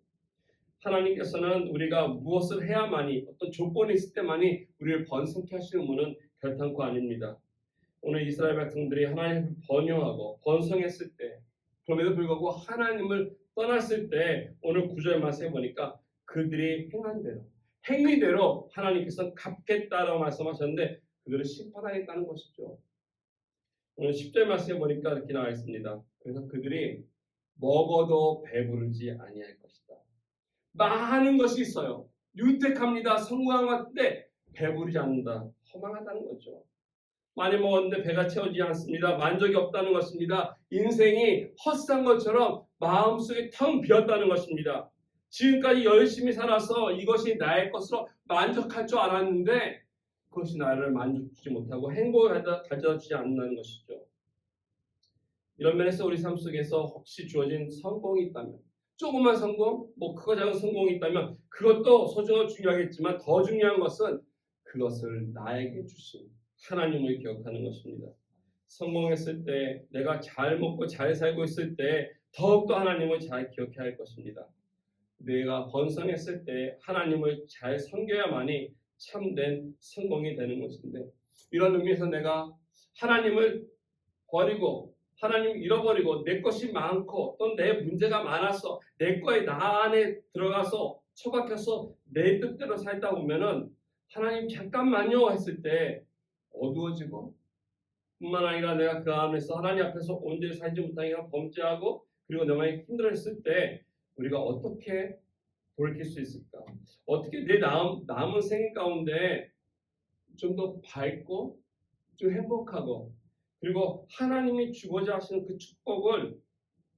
A: 하나님께서는 우리가 무엇을 해야만이 어떤 조건이 있을 때만이 우리를 번성케 하시는 분은 결단코 아닙니다. 오늘 이스라엘 백성들이 하나님을 번영하고 번성했을 때 그럼에도 불구하고 하나님을 떠났을 때 오늘 9절 말씀해 보니까 그들이 행한 대로 행위대로 하나님께서 갚겠다라고 말씀하셨는데 그들을 심판하겠다는 것이죠. 오늘 10절 말씀해 보니까 이렇게 나와 있습니다. 그래서 그들이 먹어도 배부르지 아니할 것이다. 많은 것이 있어요. 윤택합니다. 성공한 것 같은데 배부르지 않는다. 허망하다는 거죠. 많이 먹었는데 배가 채워지지 않습니다. 만족이 없다는 것입니다. 인생이 헛산 것처럼 마음속에 텅 비었다는 것입니다. 지금까지 열심히 살아서 이것이 나의 것으로 만족할 줄 알았는데 그것이 나를 만족주지 못하고 행복을 가져다 주지 않는다는 것이죠. 이런 면에서 우리 삶 속에서 혹시 주어진 성공이 있다면 조그만 성공, 뭐 크고 작은 성공이 있다면 그것도 소중하고 중요하겠지만 더 중요한 것은 그것을 나에게 주신 하나님을 기억하는 것입니다. 성공했을 때 내가 잘 먹고 잘 살고 있을 때 더욱더 하나님을 잘 기억해야 할 것입니다. 내가 번성했을 때 하나님을 잘 섬겨야만이 참된 성공이 되는 것인데 이런 의미에서 내가 하나님을 버리고 하나님을 잃어버리고 내 것이 많고 또 내 문제가 많아서 내 거에 나 안에 들어가서 처박혀서 내 뜻대로 살다 보면은 하나님 잠깐만요 했을 때 어두워지고 뿐만 아니라 내가 그 안에서 하나님 앞에서 온전히 살지 못하니까 범죄하고 그리고 너무 힘들어했을 때 우리가 어떻게 돌이킬 수 있을까? 어떻게 내 남은 생애 가운데 좀 더 밝고 좀 행복하고 그리고 하나님이 주고자 하시는 그 축복을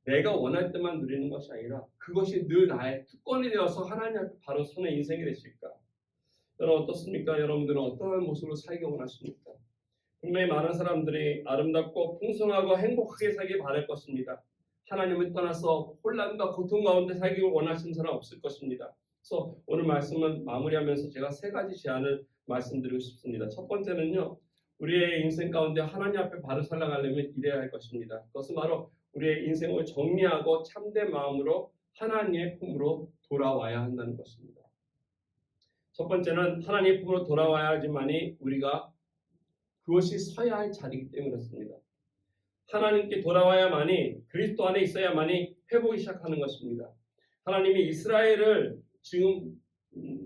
A: 내가 원할 때만 누리는 것이 아니라 그것이 늘 나의 특권이 되어서 하나님 앞에 바로 서는 인생이 되실까? 여러분 어떻습니까? 여러분들은 어떠한 모습으로 살기 원하십니까? 분명히 많은 사람들이 아름답고 풍성하고 행복하게 살기 바랄 것입니다. 하나님을 떠나서 혼란과 고통 가운데 살기를 원하시는 사람 없을 것입니다. 그래서 오늘 말씀은 마무리하면서 제가 세 가지 제안을 말씀드리고 싶습니다. 첫 번째는요. 우리의 인생 가운데 하나님 앞에 바로 살아가려면 이래야 할 것입니다. 그것은 바로 우리의 인생을 정리하고 참된 마음으로 하나님의 품으로 돌아와야 한다는 것입니다. 첫 번째는 하나님의 품으로 돌아와야지만이 우리가 그것이 서야 할 자리이기 때문에 그렇습니다. 하나님께 돌아와야만이 그리스도 안에 있어야만이 회복이 시작하는 것입니다. 하나님이 이스라엘을 지금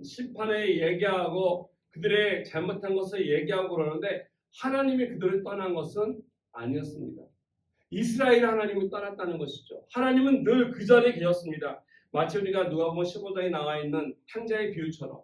A: 심판에 얘기하고 그들의 잘못한 것을 얘기하고 그러는데 하나님이 그들을 떠난 것은 아니었습니다. 이스라엘 하나님을 떠났다는 것이죠. 하나님은 늘 그 자리에 계셨습니다. 마치 우리가 누가복음 15장에 나와 있는 탕자의 비유처럼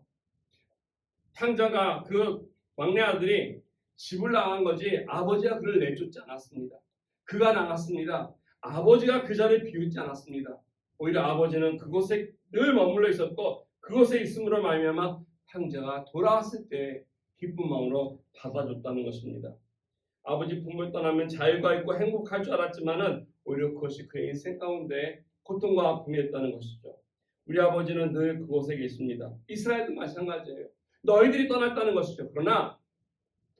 A: 탕자가 그 막내 아들이 집을 나간 거지 아버지가 그를 내쫓지 않았습니다. 그가 나갔습니다. 아버지가 그 자리에 비웃지 않았습니다. 오히려 아버지는 그곳에 늘 머물러 있었고 그곳에 있음으로 말미암아 탕자가 돌아왔을 때 기쁜 마음으로 받아줬다는 것입니다. 아버지 품을 떠나면 자유가 있고 행복할 줄 알았지만은 오히려 그것이 그의 인생 가운데 고통과 아픔이었다는 것이죠. 우리 아버지는 늘 그곳에 계십니다. 이스라엘도 마찬가지예요. 너희들이 떠났다는 것이죠. 그러나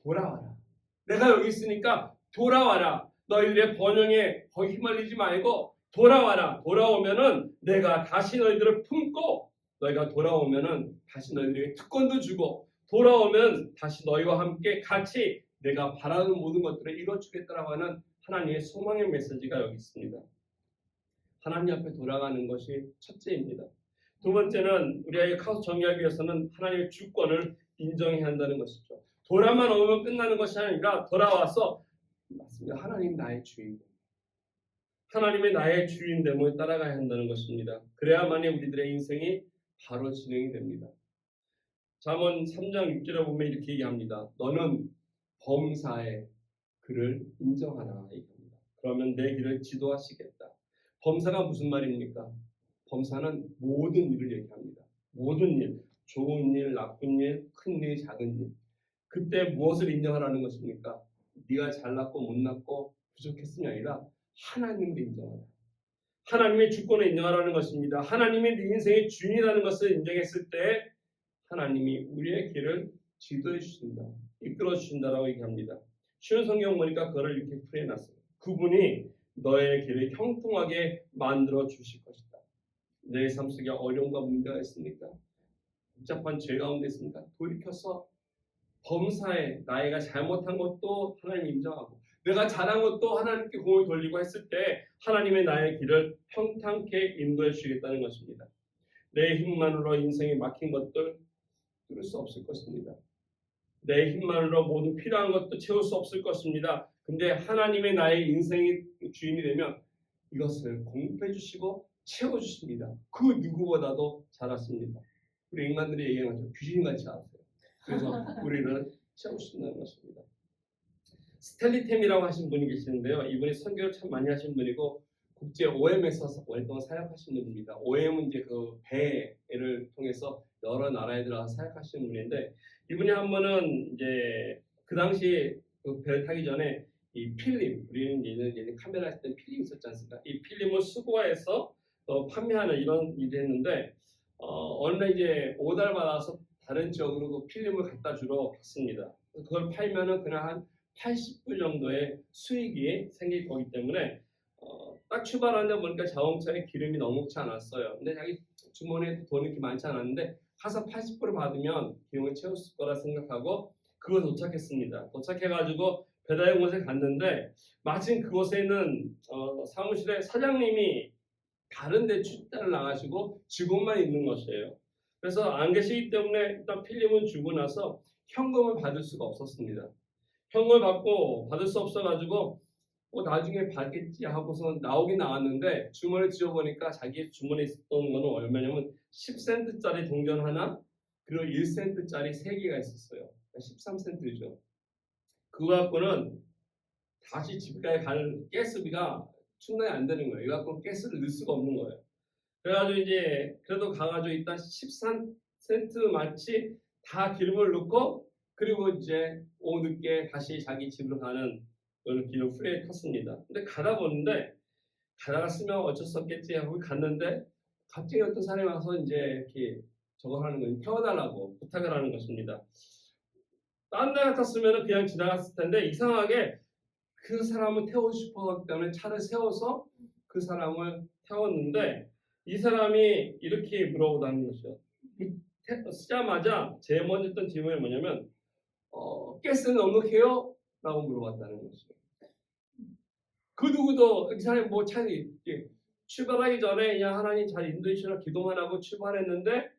A: 돌아와라. 내가 여기 있으니까 돌아와라. 너희들의 번영에 거기 휘말리지 말고 돌아와라. 돌아오면은 내가 다시 너희들을 품고 너희가 돌아오면은 다시 너희들에게 특권도 주고 돌아오면 다시 너희와 함께 같이 내가 바라는 모든 것들을 이뤄주겠다라고 하는 하나님의 소망의 메시지가 여기 있습니다. 하나님 앞에 돌아가는 것이 첫째입니다. 두 번째는 우리에게 카오스 정의하기 위해서는 하나님의 주권을 인정해야 한다는 것이죠. 돌아만 오면 끝나는 것이 아니라 돌아와서 맞습니다. 하나님 나의 주인, 하나님의 나의 주인됨을 따라가야 한다는 것입니다. 그래야만이 우리들의 인생이 바로 진행이 됩니다. 잠언 3장 6절에 보면 이렇게 얘기합니다. 너는 범사에 그를 인정하라 얘기합니다. 그러면 내 길을 지도하시겠다. 범사가 무슨 말입니까? 범사는 모든 일을 얘기합니다. 모든 일, 좋은 일, 나쁜 일, 큰 일, 작은 일. 그때 무엇을 인정하라는 것입니까? 네가 잘났고 못났고 부족했음이 아니라 하나님을 인정하라. 하나님의 주권을 인정하라는 것입니다. 하나님이 네 인생의 주인이라는 것을 인정했을 때 하나님이 우리의 길을 지도해 주신다. 이끌어 주신다라고 얘기합니다. 쉬운 성경 보니까 그거를 이렇게 풀어놨어요. 그분이 너의 길을 형통하게 만들어 주실 것이다. 내 삶 속에 어려움과 문제가 있습니까? 복잡한 죄 가운데 있습니까? 돌이켜서 범사에 나이가 잘못한 것도 하나님 인정하고 내가 잘한 것도 하나님께 공을 돌리고 했을 때 하나님의 나의 길을 평탄케 인도해 주시겠다는 것입니다. 내 힘만으로 인생에 막힌 것들 뚫을 수 없을 것입니다. 내 힘만으로 모든 필요한 것도 채울 수 없을 것입니다. 근데 하나님의 나의 인생의 주인이 되면 이것을 공급해 주시고 채워주십니다. 그 누구보다도 잘하십니다. 우리 인간들이 얘기하는 것처럼 귀신같이 아세요. 그래서 우리를 채우신다는 것입니다. 스텔리템이라고 하신 분이 계시는데요. 이분이 선교를 참 많이 하신 분이고 국제 OM에서 오랫동안 사역하신 분입니다. OM은 이제 그 배를 통해서 여러 나라에 들어가서 사역하시는 분인데 이분이 한 번은 이제 그 당시 그 배를 타기 전에 이 필름, 우리는 예전 카메라 했을 때 필름 있었지 않습니까? 이 필름을 수거해서 판매하는 이런 일을 했는데 어느 날 이제 오달 받아서 다른 지역으로 그 필름을 갖다 주러 갔습니다. 그걸 팔면은 그냥 한 80불 정도의 수익이 생길 거기 때문에 딱 출발하는데 보니까 자동차에 기름이 넉넉치 않았어요. 근데 자기 주머니에 돈이 이렇게 많지 않았는데 가서 80불을 받으면 기름을 채웠을 거라 생각하고 그걸 도착했습니다. 도착해가지고 배달의 곳에 갔는데 마침 그곳에는 사무실에 사장님이 다른 데 출장을 나가시고 직원만 있는 것이에요. 그래서 안 계시기 때문에 일단 필름을 주고 나서 현금을 받을 수가 없었습니다. 형을 받을 수 없어가지고 나중에 받겠지 하고서 나오긴 나왔는데 주머니에 쥐어보니까 자기 주머니에 있었던 거는 얼마냐면 10센트짜리 동전 하나 그리고 1센트짜리 3개가 있었어요. 13센트죠. 그거 갖고는 다시 집까지 가는 가스비가 충당이 안 되는 거예요. 이거 갖고 가스를 넣을 수가 없는 거예요. 그래가지고 이제 그래도 가가지고 일단 13센트 마치 다 기름을 넣고 그리고 이제 오후 늦게 다시 자기 집으로 가는 그런 길을 후레에 탔습니다. 근데 가다가 쓰면 어쩔 수 없겠지 하고 갔는데 갑자기 어떤 사람이 와서 이제 이렇게 저거 하는 거 태워달라고 부탁을 하는 것입니다. 다른 데 같았으면 그냥 지나갔을 텐데 이상하게 그 사람을 태우고 싶어하기 때문에 차를 세워서 그 사람을 태웠는데 이 사람이 이렇게 물어보다는 것이요. 쓰자마자 제일 먼저 했던 질문이 뭐냐면 가스는 넉넉해요? 라고 물어봤다는 것이죠. 그 누구도 이 사람이 뭐 차이 출발하기 전에 그냥 하나님 잘 인도해 주시라 기도만 하고 출발했는데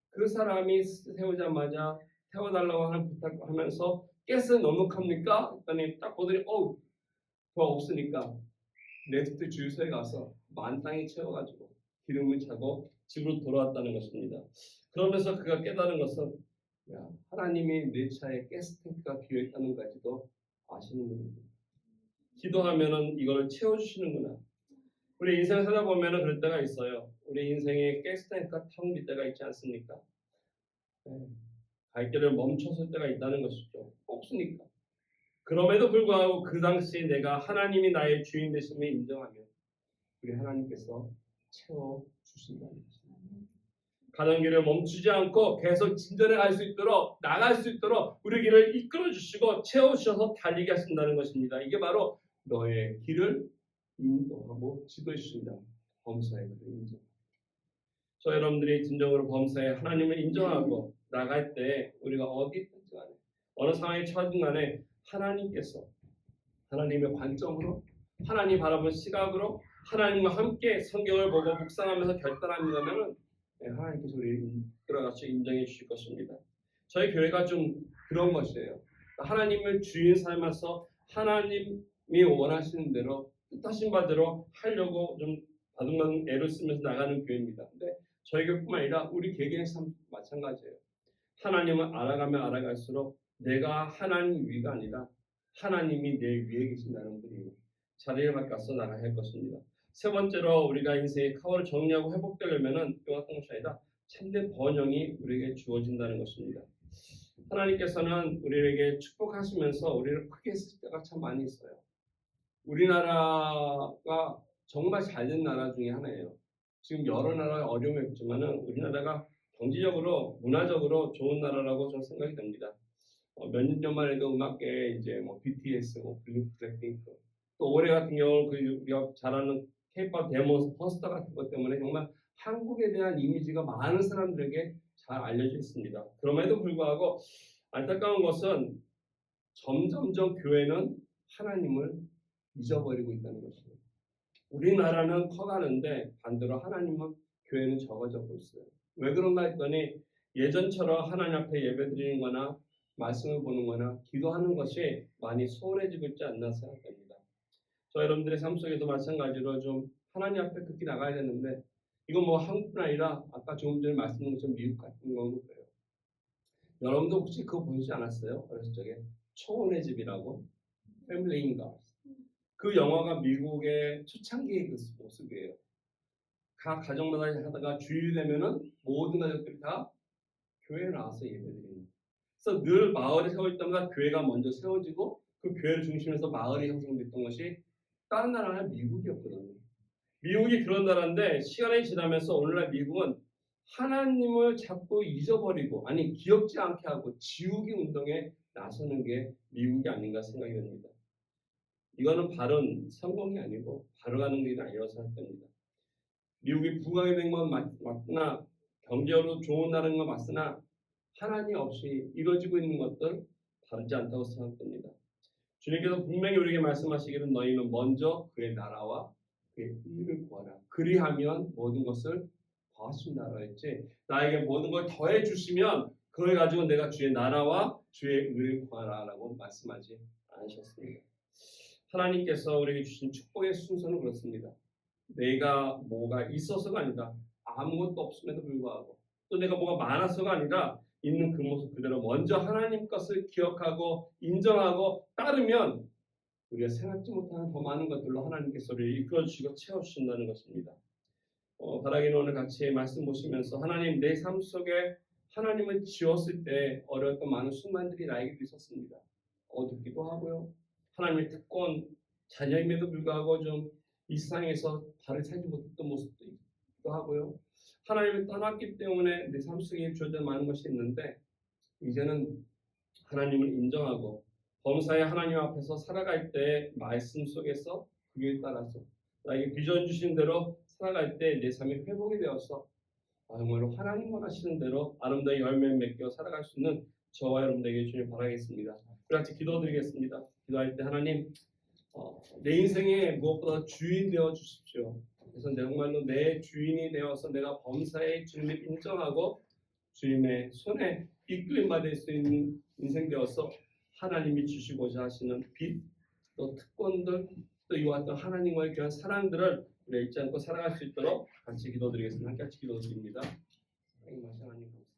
A: 그 사람이 세우자마자 태워달라고 하는 부탁하면서 가스는 넉넉합니까? 했더니 딱 보더니 더 없으니까 넥스트 주유소에 가서 만땅에 채워가지고 기름을 차고 집으로 돌아왔다는 것입니다. 그러면서 그가 깨달은 것은 하나님이 내 차에 가스 탱크가 비어있다는 것까지도 아시는 분입니다. 기도하면은 이걸 채워주시는구나. 우리 인생 살다 보면은 그럴 때가 있어요. 우리 인생에 가스 탱크가 텅 빈 때가 있지 않습니까? 갈 길을 멈춰설 때가 있다는 것이죠. 없으니까. 그럼에도 불구하고 그 당시 내가 하나님이 나의 주인 되심을 인정하면 우리 하나님께서 채워주신다는 것입니다. 가는 길을 멈추지 않고 계속 진전해 갈 수 있도록 나갈 수 있도록 우리 길을 이끌어 주시고 채워주셔서 달리게 하신다는 것입니다. 이게 바로 너의 길을 인도하고 지도해 주신다. 범사의 길을 인정. 저 여러분들이 진정으로 범사에 하나님을 인정하고 나갈 때 우리가 어디 있든지 간에 어느 상황에 처하든 간에 하나님께서 하나님의 관점으로 하나님 바라본 시각으로 하나님과 함께 성경을 보고 묵상하면서 결단한다면 하나님께서 우리를 이끌어가서 인정해 주실 것입니다. 저희 교회가 좀 그런 것이에요. 하나님을 주인 삶아서 하나님이 원하시는 대로 뜻하신 바대로 하려고 좀 바둥바둥 애를 쓰면서 나가는 교회입니다. 근데 저희 교회뿐만 아니라 우리 개개인의 삶 마찬가지예요. 하나님을 알아가면 알아갈수록 내가 하나님 위가 아니라 하나님이 내 위에 계신다는 분이 자리를 바꿔서 나가야 할 것입니다. 세 번째로 우리가 인생의 카오를 정리하고 회복되려면은 또 같은 것이 아니라 참된 번영이 우리에게 주어진다는 것입니다. 하나님께서는 우리에게 축복하시면서 우리를 크게 쓰실 때가 참 많이 있어요. 우리나라가 정말 잘된 나라 중에 하나예요. 지금 여러 나라의 어려움이 있지만은 우리나라가 경제적으로 문화적으로 좋은 나라라고 저는 생각이 됩니다. 몇 년 전만 해도 음악계에 이제 BTS, 블랙핑크 또 올해 같은 경우는 우리가 잘 아는 K-pop 데몬 퍼스터 같은 것 때문에 정말 한국에 대한 이미지가 많은 사람들에게 잘 알려져 있습니다. 그럼에도 불구하고 안타까운 것은 점점점 교회는 하나님을 잊어버리고 있다는 것입니다. 우리나라는 커가는데 반대로 하나님은 교회는 적어지고 있어요. 왜 그런가 했더니 예전처럼 하나님 앞에 예배드리는 거나 말씀을 보는 거나 기도하는 것이 많이 소홀해지고 있지 않나 생각됩니다. 저 여러분들의 삶 속에도 마찬가지로 좀 하나님 앞에 급히 나가야 되는데 이건 뭐 한국뿐 아니라 아까 조금 전에 말씀드린 것처럼 미국 같은 경우도 그래요. 여러분도 혹시 그거 보시지 않았어요? 어렸을 적에 초혼의 집이라고 패밀리 인가 그 영화가 미국의 초창기의 그 모습이에요. 각 가정마다 하다가 주일이 되면은 모든 가족들이 다 교회에 나와서 예배드리는. 그래서 늘 마을에 세워 있던가 교회가 먼저 세워지고 그 교회를 중심해서 마을이 형성됐던 것이 다른 나라는 미국이었거든요. 미국이 그런 나라인데 시간이 지나면서 오늘날 미국은 하나님을 자꾸 잊어버리고 아니 기억지 않게 하고 지우기 운동에 나서는 게 미국이 아닌가 생각이 듭니다. 이거는 바른 성공이 아니고 바로 가는 길이 아니라고 생각됩니다. 미국이 부강이 된 건 맞으나 경제적으로 좋은 나라인 건 맞으나 하나님 없이 이루어지고 있는 것들 다르지 않다고 생각됩니다. 주님께서 분명히 우리에게 말씀하시기를 너희는 먼저 그의 나라와 그의 의를 구하라. 그리하면 모든 것을 더하신다라 했지. 나에게 모든 걸 더해 주시면 그걸 가지고 내가 주의 나라와 주의 의를 구하라라고 말씀하지 않으셨습니다. 하나님께서 우리에게 주신 축복의 순서는 그렇습니다. 내가 뭐가 있어서가 아니라 아무것도 없음에도 불구하고 또 내가 뭐가 많아서가 아니라 있는 그 모습 그대로 먼저 하나님 것을 기억하고 인정하고 따르면 우리가 생각지 못하는 더 많은 것들로 하나님께서 우리를 이끌어주시고 채워주신다는 것입니다. 바라기는 오늘 같이 말씀 보시면서 하나님 내 삶 속에 하나님을 지었을 때 어려웠던 많은 순간들이 나에게도 있었습니다. 어둡기도 하고요. 하나님의 특권, 자녀임에도 불구하고 좀 이 세상에서 발을 살지 못했던 모습도 있기도 하고요. 하나님을 떠났기 때문에 내 삶 속에 주어진 많은 것이 있는데 이제는 하나님을 인정하고 범사에 하나님 앞에서 살아갈 때 말씀 속에서 그에 따라서 나에게 비전 주신 대로 살아갈 때 내 삶이 회복이 되어서 정말로 하나님 원하시는 대로 아름다운 열매를 맺겨 살아갈 수 있는 저와 여러분에게 주님 바라겠습니다. 우리 같이 기도드리겠습니다. 기도할 때 하나님 내 인생에 무엇보다 주인 되어 주십시오. 그래서 정말로 내 주인이 되어서 내가 범사에 주님을 인정하고 주님의 손에 이끌림 받을 수 있는 인생 되어서 하나님이 주시고자 하시는 빛, 또 특권들, 또 이와 같은 하나님과의 귀한 사랑들을 우리가 잊지 않고 살아갈 수 있도록 같이 기도드리겠습니다. 함께 같이 기도드립니다. 하나님 감사합니다.